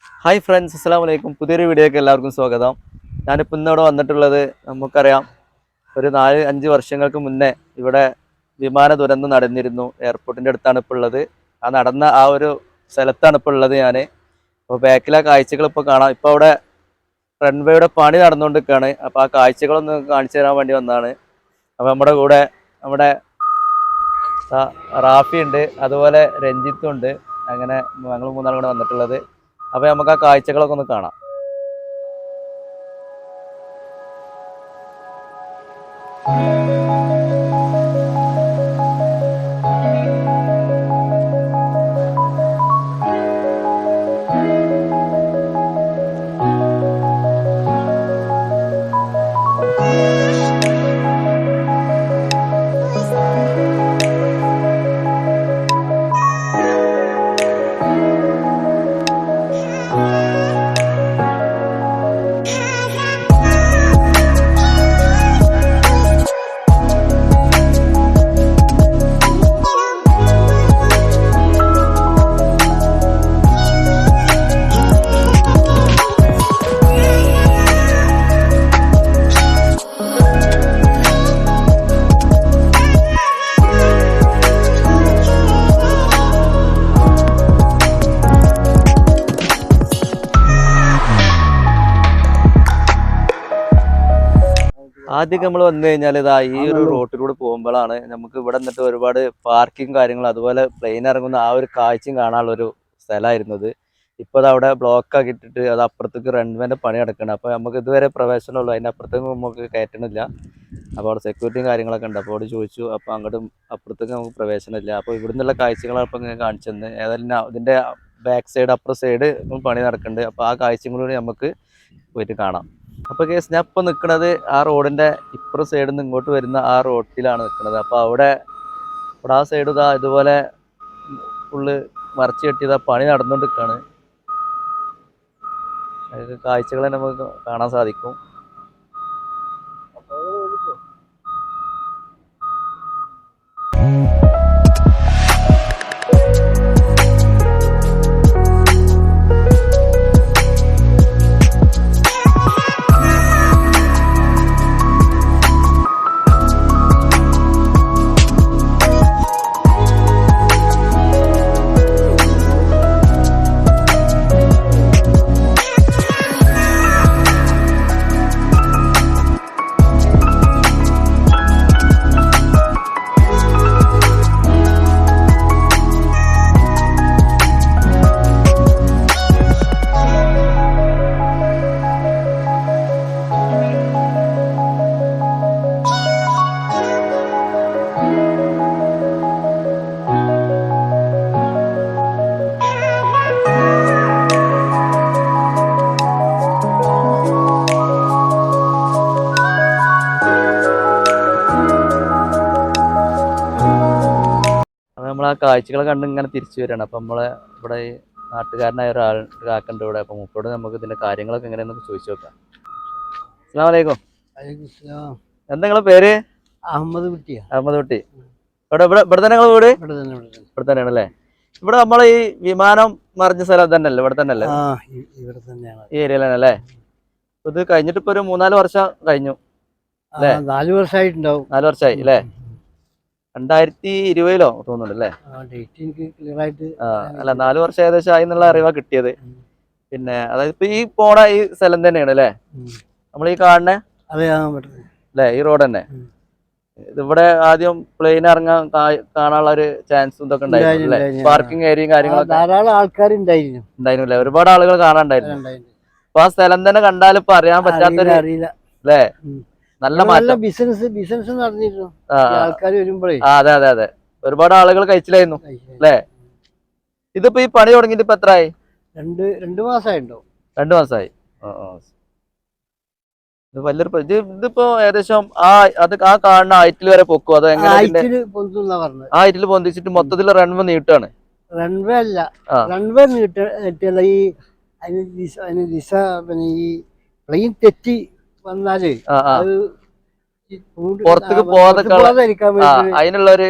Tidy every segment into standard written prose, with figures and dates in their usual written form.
Hi friends, അസ്സലാമു അലൈക്കും. പുതിയൊരു വീഡിയോയ്ക്ക് എല്ലാവർക്കും സ്വാഗതം. ഞാനിപ്പോൾ ഇന്നിവിടെ വന്നിട്ടുള്ളത്, നമുക്കറിയാം, ഒരു 4-5 വർഷങ്ങൾക്ക് മുന്നേ ഇവിടെ വിമാന ദുരന്തം നടന്നിരുന്നു. എയർപോർട്ടിൻ്റെ അടുത്താണ് ഇപ്പോൾ ഉള്ളത്. ആ നടന്ന ആ ഒരു സ്ഥലത്താണ് ഇപ്പോൾ ഉള്ളത് ഞാൻ. അപ്പോൾ ബാക്കിലെ കാഴ്ചകൾ ഇപ്പോൾ കാണാം. ഇപ്പോൾ അവിടെ റൺവേയുടെ പണി നടന്നുകൊണ്ടിരിക്കുകയാണ്. അപ്പോൾ ആ കാഴ്ചകളൊന്ന് കാണിച്ചു തരാൻ വേണ്ടി വന്നതാണ്. അപ്പോൾ നമ്മുടെ കൂടെ നമ്മുടെ റാഫി ഉണ്ട്, അതുപോലെ രഞ്ജിത്തും ഉണ്ട്. അങ്ങനെ ഞങ്ങൾ മൂന്നാളും കൂടെ വന്നിട്ടുള്ളത്. അപ്പോൾ നമുക്ക് ആ കാഴ്ചകളൊക്കെ ഒന്ന് കാണാം. ആദ്യം നമ്മൾ വന്നു കഴിഞ്ഞാൽ ഇതാ ഈ ഒരു റോട്ടിലൂടെ പോകുമ്പോഴാണ് നമുക്ക് ഇവിടെ നിന്നിട്ട് ഒരുപാട് പാർക്കിങ് കാര്യങ്ങൾ, അതുപോലെ പ്ലെയിൻ ഇറങ്ങുന്ന ആ ഒരു കാഴ്ചയും കാണാനുള്ളൊരു സ്ഥലമായിരുന്നത്. ഇപ്പോൾ അത് അവിടെ ബ്ലോക്ക് ആക്കിയിട്ടിട്ട് അത് അപ്പുറത്തേക്ക് റൺവേൻ്റെ പണി നടക്കണം. അപ്പോൾ നമുക്ക് ഇതുവരെ പ്രവേശനമുള്ളൂ, അതിൻ്റെ അപ്പുറത്തേക്ക് നമുക്ക് കയറ്റണില്ല. അപ്പോൾ അവിടെ സെക്യൂരിറ്റിയും കാര്യങ്ങളൊക്കെ ഉണ്ട്. അപ്പോൾ അവിടെ ചോദിച്ചു, അപ്പോൾ അങ്ങോട്ടും അപ്പുറത്തേക്ക് നമുക്ക് പ്രവേശനമില്ല. അപ്പോൾ ഇവിടെ നിന്നുള്ള കാഴ്ചകളാണ് ഇപ്പോൾ ഇങ്ങനെ കാണിച്ചു തന്നെ. ഏതായാലും ഇതിൻ്റെ ബാക്ക് സൈഡ് അപ്പുറ സൈഡ് പണി നടക്കുന്നുണ്ട്. അപ്പോൾ ആ കാഴ്ചയും കൂടി നമുക്ക് പോയിട്ട് കാണാം. അപ്പോൾ കേസ് ഞാൻ ഇപ്പോൾ നിൽക്കുന്നത് ആ റോഡിൻ്റെ ഇപ്പുറ സൈഡിൽ നിന്ന് ഇങ്ങോട്ട് വരുന്ന ആ റോഡിലാണ് നിൽക്കുന്നത്. അപ്പോൾ അവിടെ ആ സൈഡ് ഇതാ ഇതുപോലെ ഫുള്ള് മറച്ച് കെട്ടിയതാ പണി നടന്നുകൊണ്ടിരിക്കുകയാണ്. അതൊക്കെ കാഴ്ചകൾ നമുക്ക് കാണാൻ സാധിക്കും. നമ്മൾ ആ കാഴ്ചകൾ കണ്ട് ഇങ്ങനെ തിരിച്ചു വരികയാണ്. അപ്പം നമ്മളെ ഇവിടെ ഈ നാട്ടുകാരനായ ഒരാൾ കാക്കുണ്ട് ഇവിടെ. അപ്പം മുപ്പോട് നമുക്ക് ഇതിൻ്റെ കാര്യങ്ങളൊക്കെ എങ്ങനെയാണെന്നൊക്കെ ചോദിച്ചു നോക്കാം. അസ്സലാമു അലൈക്കും. എന്താ നിങ്ങളെ പേര്? അഹമ്മദ് കുട്ടി. അഹമ്മദ് കുട്ടി. ഇവിടെ തന്നെ നിങ്ങളെ വീട്? ഇവിടെ തന്നെയാണ് അല്ലേ? ഇവിടെ നമ്മൾ ഈ വിമാനം മറിഞ്ഞ സ്ഥലം തന്നെയല്ലേ? ഇവിടെ തന്നെയല്ലേ? ഈ ഏരിയയിൽ തന്നെ അല്ലേ? ഇത് കഴിഞ്ഞിട്ട് ഇപ്പോൾ ഒരു 3-4 വർഷം കഴിഞ്ഞു അല്ലേ? 4 വർഷമായിട്ടുണ്ടാവും. 4 വർഷമായി അല്ലേ? 2020 തോന്നുന്നുണ്ട് അല്ലേ? അല്ല, 4 വർഷം ഏകദേശം ആയി എന്നുള്ള അറിവാ കിട്ടിയത്. പിന്നെ അതായത് ഇപ്പൊ ഈ പോണ ഈ സ്ഥലം തന്നെയാണ് അല്ലേ നമ്മൾ ഈ കാണുന്നേ അല്ലേ? ഈ റോഡ് തന്നെ. ഇവിടെ ആദ്യം പ്ലെയിൻ ഇറങ്ങാൻ കാണാനുള്ള ഒരു ചാൻസ് ഇതൊക്കെ ഉണ്ടായിരുന്നു. പാർക്കിംഗ് ഏരിയയും കാര്യങ്ങളൊക്കെ ധാരാളം ആൾക്കാരുണ്ടായിരുന്നു അല്ലേ? ഒരുപാട് ആളുകൾ കാണാണ്ടായിരുന്നു. അപ്പൊ ആ സ്ഥലം തന്നെ കണ്ടാൽ ഇപ്പൊ അറിയാൻ പറ്റാത്തൊരു അല്ലേ? നല്ല ബിസിനസ് നടന്നിരുന്നു ആൾക്കാർ വരുമ്പോഴേ. അതെ അതെ അതെ, ഒരുപാട് ആളുകൾ കഴിച്ചിലായിരുന്നു അല്ലേ? ഇതിപ്പോ ഈ പണി തുടങ്ങിയിട്ട് ഇപ്പൊ എത്രയായി? 2 മാസമായിട്ടുണ്ടോ? 2 മാസമായി. ഇത് വലിയൊരു ഇതിപ്പോ ഏകദേശം ആ കാണുന്ന ഹൈറ്റിൽ വരെ പൊക്കും? അത് എങ്ങനെ? ആ ഹൈറ്റിൽ പൊന്തിച്ചിട്ട് മൊത്തത്തിൽ റൺവേ നീട്ടാണ്? റൺവേ അല്ല, റൺവേ നീട്ടല്ല, ഈ ദിശ പിന്നെ ഈ പ്ലെയിൻ തെറ്റി വന്നാല് പുറത്തേക്ക് പോകാതിരിക്കാൻ അതിനുള്ള ഒരു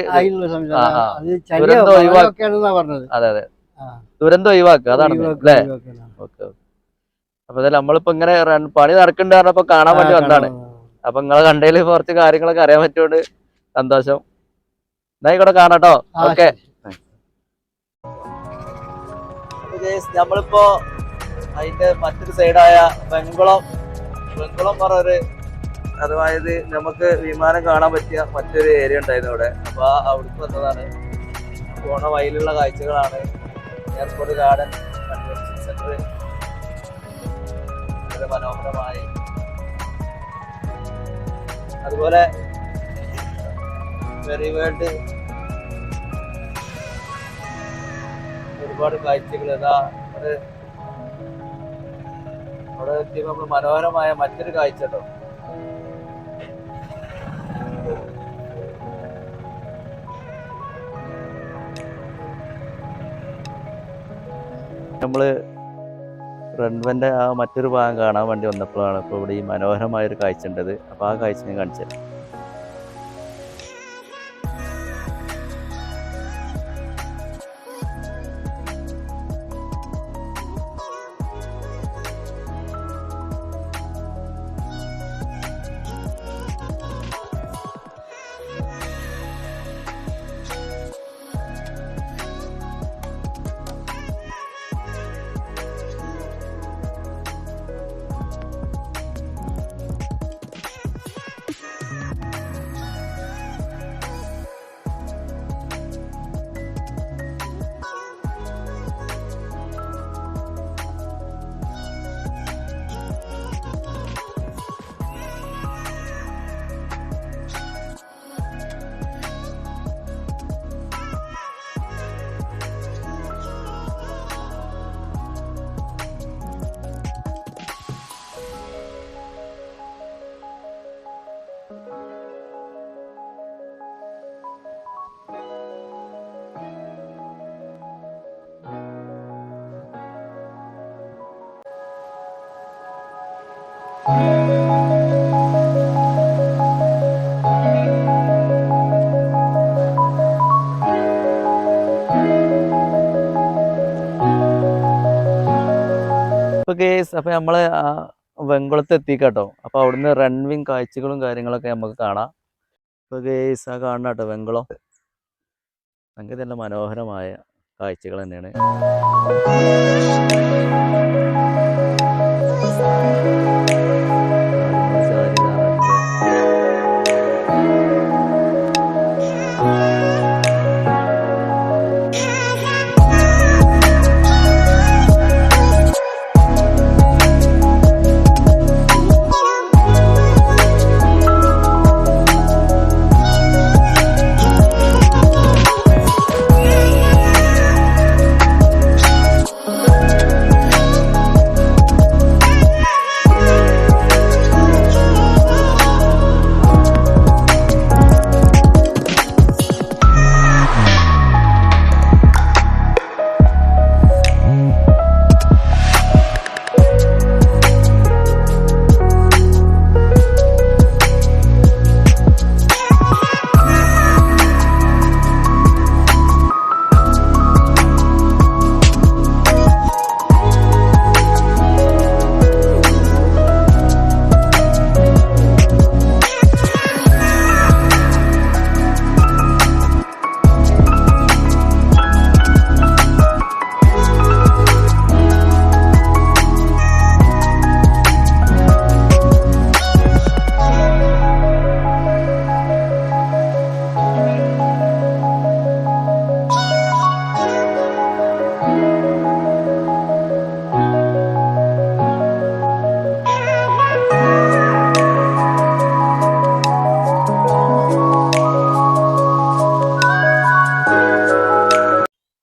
പറഞ്ഞത്. അതെ അതെ, ദുരന്തം ഒഴിവാക്കുക, അതാണ് അല്ലേ? Okay okay. അപ്പൊ ഇതല്ല നമ്മളിപ്പോ ഇങ്ങനെ പണി നടക്കുന്നുണ്ട് പറഞ്ഞപ്പോ കാണാൻ വേണ്ടി വന്നാണ്. അപ്പൊ നിങ്ങളെ കണ്ടതിൽ കുറച്ച് കാര്യങ്ങളൊക്കെ അറിയാൻ പറ്റുകൊണ്ട് സന്തോഷം. എന്നായിക്കോട്ടെ, കാണാട്ടോ. ഓക്കെ. നമ്മളിപ്പോ അതിന്റെ മറ്റൊരു സൈഡായ വെങ്കുളം പറഞ്ഞൊരു, അതായത് നമുക്ക് വിമാനം കാണാൻ പറ്റിയ മറ്റൊരു ഏരിയ ഉണ്ടായിരുന്നു അവിടെ. അപ്പൊ അവിടേക്ക് വന്നതാണ്. പോണ വഴിയിലുള്ള കാഴ്ചകളാണ്. എയർപോർട്ട് ഗാർഡൻ കൺവെൻഷൻ സെന്റർ വളരെ മനോഹരമായി. അതുപോലെ വെറി വേൾഡ് ഒരുപാട് കാഴ്ചകൾ. അവിടെ എത്തിയപ്പോൾ നമ്മൾ മനോഹരമായ മറ്റൊരു കാഴ്ച കേട്ടോ. നമ്മള് റൺവേന്റെ ആ മറ്റൊരു ഭാഗം കാണാൻ വേണ്ടി വന്നപ്പോഴാണ് ഇപ്പോൾ ഇവിടെ ഈ മനോഹരമായ ഒരു കാഴ്ച ഉണ്ടത്. അപ്പോൾ ആ കാഴ്ച ഞാൻ കാണിച്ചത്. അപ്പൊ നമ്മള് വെങ്കുളത്ത് എത്തിക്കാട്ടോ. അപ്പൊ അവിടുന്ന് റൺവിങ് കാഴ്ചകളും കാര്യങ്ങളൊക്കെ നമുക്ക് കാണാം. ഇപ്പൊ ഗേസ് ആ കാണണം കേട്ടോ വെങ്കുളം. സംഗതി നല്ല മനോഹരമായ കാഴ്ചകൾ തന്നെയാണ്.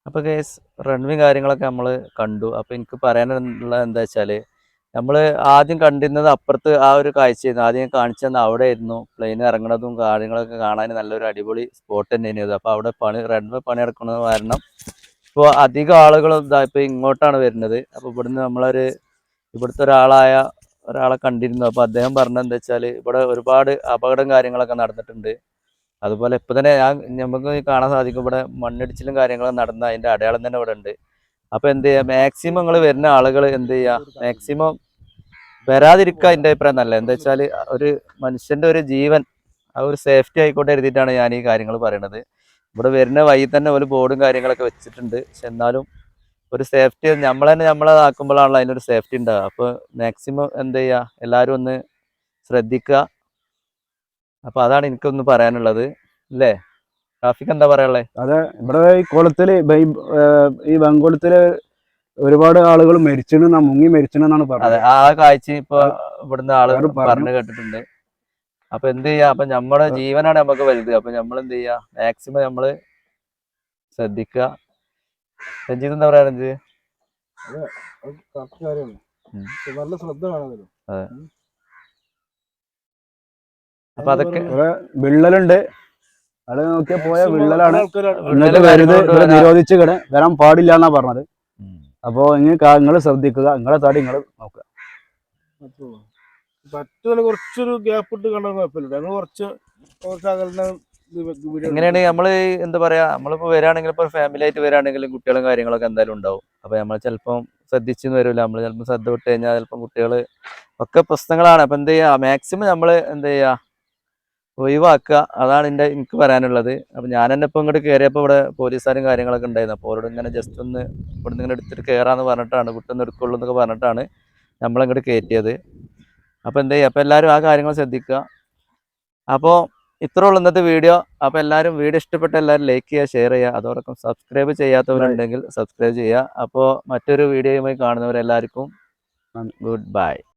അപ്പോൾ കേസ് റൺവേ കാര്യങ്ങളൊക്കെ നമ്മൾ കണ്ടു. അപ്പോൾ എനിക്ക് പറയാനുള്ള എന്താ വെച്ചാൽ, നമ്മൾ ആദ്യം കണ്ടിരുന്നത് അപ്പുറത്ത് ആ ഒരു കാഴ്ചയായിരുന്നു. ആദ്യം കാണിച്ചു തന്ന അവിടെ ആയിരുന്നു പ്ലെയിൻ ഇറങ്ങുന്നതും കാര്യങ്ങളൊക്കെ കാണാൻ നല്ലൊരു അടിപൊളി സ്പോട്ട് തന്നെയായിരുന്നു. അപ്പോൾ അവിടെ റൺവേ പണി നടക്കുന്നത് കാരണം ഇപ്പോൾ അധികം ആളുകളും ഇപ്പോൾ ഇങ്ങോട്ടാണ് വരുന്നത്. അപ്പോൾ ഇവിടുന്ന് ഇവിടുത്തെ ഒരാളെ കണ്ടിരുന്നു. അപ്പോൾ അദ്ദേഹം പറഞ്ഞത് എന്താ വെച്ചാൽ, ഇവിടെ ഒരുപാട് അപകടം കാര്യങ്ങളൊക്കെ നടന്നിട്ടുണ്ട്. അതുപോലെ ഇപ്പം തന്നെ നമുക്ക് കാണാൻ സാധിക്കും, ഇവിടെ മണ്ണിടിച്ചിലും കാര്യങ്ങളും നടന്ന അതിൻ്റെ അടയാളം തന്നെ ഇവിടെ ഉണ്ട്. അപ്പൊ എന്ത് ചെയ്യാ, മാക്സിമം നിങ്ങൾ വരുന്ന ആളുകൾ എന്ത് ചെയ്യാ, മാക്സിമം വരാതിരിക്കുക എൻ്റെ അഭിപ്രായം നല്ല. എന്താ വെച്ചാൽ ഒരു മനുഷ്യന്റെ ഒരു ജീവൻ ആ ഒരു സേഫ്റ്റി ആയിക്കോട്ടെ എഴുതിയിട്ടാണ് ഞാൻ ഈ കാര്യങ്ങൾ പറയണത്. ഇവിടെ വരുന്ന വഴി തന്നെ ഒരു ബോർഡും കാര്യങ്ങളൊക്കെ വെച്ചിട്ടുണ്ട്. പക്ഷെ എന്നാലും ഒരു സേഫ്റ്റി നമ്മൾ തന്നെ നമ്മളതാക്കുമ്പോഴാണല്ലോ അതിനൊരു സേഫ്റ്റി ഉണ്ടാവുക. അപ്പോൾ മാക്സിമം എന്ത് ചെയ്യുക, എല്ലാവരും ഒന്ന് ശ്രദ്ധിക്കുക. അപ്പൊ അതാണ് എനിക്കൊന്ന് പറയാനുള്ളത്. അല്ലേ റാഫിക്ക്, എന്താ പറയാനുള്ളത്? അതെ, ഇവിടെ ഈ കുളത്തില് ഈ വെങ്കുളത്തില് ഒരുപാട് ആളുകൾ മുങ്ങി മരിച്ചെന്നാണ് അതെ, പറഞ്ഞത്. ആ കാഴ്ച ഇപ്പൊ ഇവിടുന്ന് ആള് ആരും പറഞ്ഞു കേട്ടിട്ടുണ്ട്. അപ്പൊ എന്ത് ചെയ്യാ, അപ്പൊ നമ്മുടെ ജീവനാണ് നമുക്ക് വലുത്. അപ്പൊ നമ്മൾ എന്ത് ചെയ്യാ, മാക്സിമം നമ്മള് ശ്രദ്ധിക്കുക. രഞ്ജിത്ത് എന്താ പറയാ? രഞ്ജിത്ത് നല്ല ശ്രദ്ധ വേണം. അതെ, അപ്പൊ അതൊക്കെ വിള്ളലുണ്ട്, അവിടെ നോക്കിയാൽ പോയ വിള്ളലാണ്. കാര്യങ്ങളോട് നിരോധിച്ച് വരാൻ പാടില്ല എന്നാ പറഞ്ഞത്. അപ്പോ നിങ്ങൾ ശ്രദ്ധിക്കുക, നിങ്ങളെ തടി നിങ്ങൾ നോക്കുക. കുറച്ചൊരു ഗ്യാപ്പ് ഇട്ട് കണ്ടാൽ കുഴപ്പമില്ല. കുറച്ച് എങ്ങനെയാണ് നമ്മള് എന്താ പറയാ, നമ്മളിപ്പോ വരാണെങ്കിൽ ഇപ്പൊ ഫാമിലി ആയിട്ട് വരാണെങ്കിലും കുട്ടികളും കാര്യങ്ങളൊക്കെ എന്തായാലും ഉണ്ടാവും. അപ്പൊ നമ്മൾ ചിലപ്പം ശ്രദ്ധിച്ചെന്ന് വരില്ല, നമ്മൾ ചിലപ്പോൾ ശ്രദ്ധ വിട്ട് കഴിഞ്ഞാൽ ചിലപ്പം കുട്ടികൾ ഒക്കെ പ്രശ്നങ്ങളാണ്. അപ്പൊ എന്ത് ചെയ്യാ, മാക്സിമം നമ്മള് എന്ത് ചെയ്യാ, ഒഴിവാക്കുക. അതാണ് എനിക്ക് പറയാനുള്ളത്. അപ്പൊ ഞാൻ തന്നെ ഇപ്പൊ ഇങ്ങോട്ട് കയറിയപ്പോൾ ഇവിടെ പോലീസുകാരും കാര്യങ്ങളൊക്കെ ഉണ്ടായിരുന്നു. അപ്പോൾ അവരോട് ഇങ്ങനെ ജസ്റ്റ് ഒന്ന് ഇവിടെ നിന്ന് ഇങ്ങനെ എടുത്തിട്ട് കയറാന്ന് പറഞ്ഞിട്ടാണ്, വിട്ടൊന്ന് എടുക്കുള്ളൂ എന്നൊക്കെ പറഞ്ഞിട്ടാണ് നമ്മളിങ്ങോട്ട് കയറ്റിയത്. അപ്പൊ എന്ത് ചെയ്യുക, അപ്പൊ എല്ലാവരും ആ കാര്യങ്ങൾ ശ്രദ്ധിക്കുക. അപ്പോൾ ഇത്രേ ഉള്ളൂ ഇന്നത്തെ വീഡിയോ. അപ്പോൾ എല്ലാവരും വീഡിയോ ഇഷ്ടപ്പെട്ട എല്ലാവരും ലൈക്ക് ചെയ്യുക, ഷെയർ ചെയ്യുക. അതോടൊപ്പം സബ്സ്ക്രൈബ് ചെയ്യാത്തവരുണ്ടെങ്കിൽ സബ്സ്ക്രൈബ് ചെയ്യുക. അപ്പോൾ മറ്റൊരു വീഡിയോയുമായി കാണുന്നവരെല്ലാവർക്കും ഗുഡ് ബൈ.